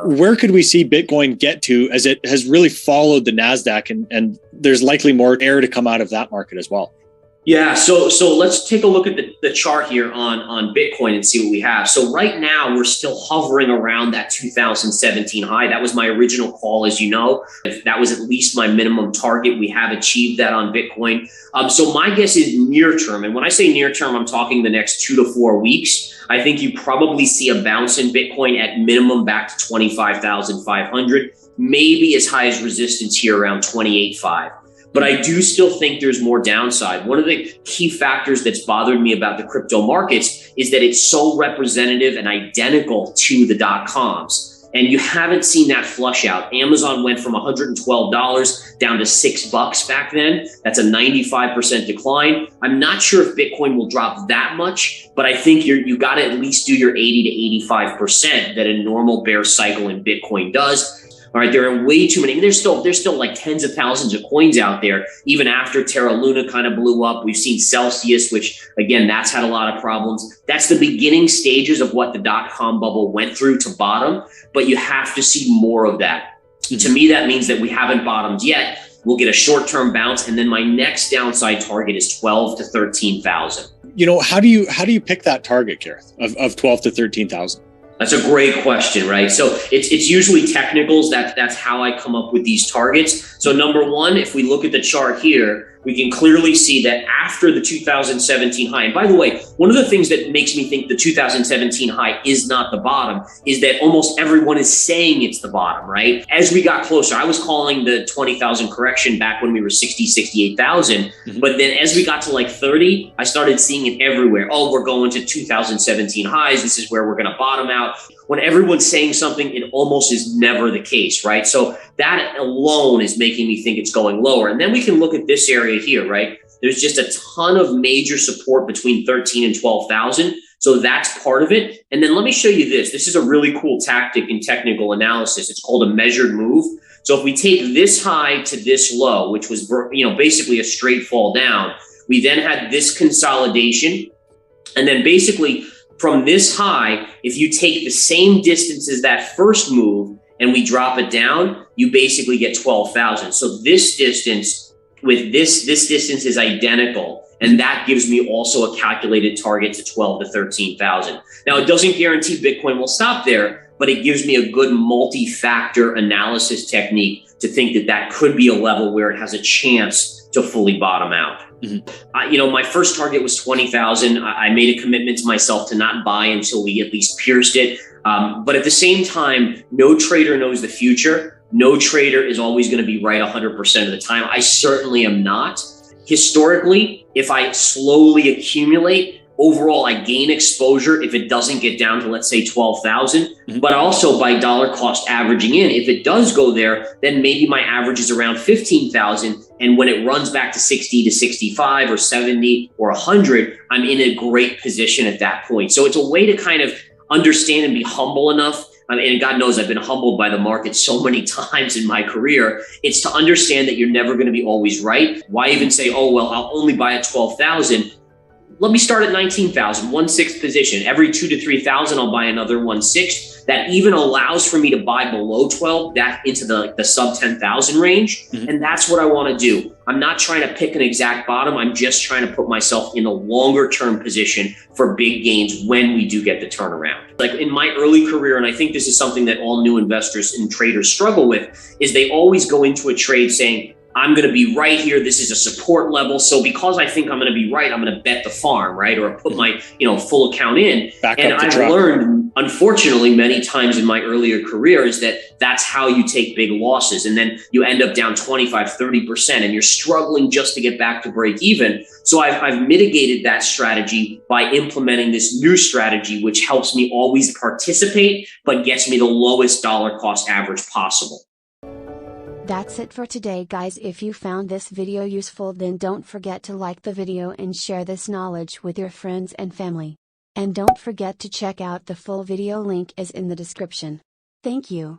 Where could we see Bitcoin get to as it has really followed the NASDAQ and there's likely more air to come out of that market as well? Yeah, so let's take a look at the chart here on Bitcoin and see what we have. So right now we're still hovering around that 2017 high. That was my original call, as you know. That was at least my minimum target. We have achieved that on Bitcoin. So my guess is near term. And when I say near term, I'm talking the next 2 to 4 weeks. I think you probably see a bounce in Bitcoin at minimum back to 25,500, maybe as high as resistance here around 28.5. But I do still think there's more downside. One of the key factors that's bothered me about the crypto markets is that it's so representative and identical to the .coms. And you haven't seen that flush out. Amazon went from $112 down to $6 back then. That's a 95% decline. I'm not sure if Bitcoin will drop that much, but I think you got to at least do your 80 to 85% that a normal bear cycle in Bitcoin does. All right, there are way too many. There's still like tens of thousands of coins out there. Even after Terra Luna kind of blew up, we've seen Celsius, which again, that's had a lot of problems. That's the beginning stages of what the .com bubble went through to bottom, but you have to see more of that. To me, that means that we haven't bottomed yet. We'll get a short-term bounce, and then my next downside target is 12 to 13,000. You know, how do you pick that target, Gareth, of 12 to 13,000? That's a great question, right? So it's usually technicals. That's how I come up with these targets. So number one, if we look at the chart here, we can clearly see that after the 2017 high, and by the way, one of the things that makes me think the 2017 high is not the bottom is that almost everyone is saying it's the bottom, right? As we got closer, I was calling the 20,000 correction back when we were 60, 68,000. But then as we got to like 30, I started seeing it everywhere. Oh, we're going to 2017 highs. This is where we're going to bottom out. When everyone's saying something, it almost is never the case, right? So that alone is making me think it's going lower. And then we can look at this area here, right? There's just a ton of major support between 13 and 12,000. So that's part of it. And then let me show you this. This is a really cool tactic in technical analysis. It's called a measured move. So if we take this high to this low, which was basically a straight fall down, we then had this consolidation. And then basically from this high, if you take the same distance as that first move and we drop it down, you basically get 12,000. So this distance with this distance is identical. And that gives me also a calculated target to 12 to 13,000. Now, it doesn't guarantee Bitcoin will stop there, but it gives me a good multi-factor analysis technique to think that that could be a level where it has a chance to fully bottom out. My first target was 20,000. I made a commitment to myself to not buy until we at least pierced it. But at the same time, no trader knows the future. No trader is always going to be right 100% of the time. I certainly am not. Historically, if I slowly accumulate, overall, I gain exposure if it doesn't get down to, let's say, 12,000, but also by dollar cost averaging in. If it does go there, then maybe my average is around 15,000. And when it runs back to 60 to 65 or 70 or 100, I'm in a great position at that point. So it's a way to kind of understand and be humble enough. And God knows I've been humbled by the market so many times in my career. It's to understand that you're never going to be always right. Why even say, oh, well, I'll only buy at 12,000. Let me start at 19,000, 1/6 position. Every 2 to 3,000, I'll buy another 1/6. That even allows for me to buy below 12, that into the sub 10,000 range. And that's what I want to do. I'm not trying to pick an exact bottom. I'm just trying to put myself in a longer term position for big gains when we do get the turnaround. Like in my early career, and I think this is something that all new investors and traders struggle with, is they always go into a trade saying, I'm going to be right here. This is a support level. So because I think I'm going to be right, I'm going to bet the farm, right? Or put my, full account in. And I've learned, unfortunately, many times in my earlier career is that that's how you take big losses. And then you end up down 25, 30%, and you're struggling just to get back to break even. So I've mitigated that strategy by implementing this new strategy, which helps me always participate, but gets me the lowest dollar cost average possible. That's it for today, guys. If you found this video useful, then don't forget to like the video and share this knowledge with your friends and family. And don't forget to check out the full video. Link is in the description. Thank you.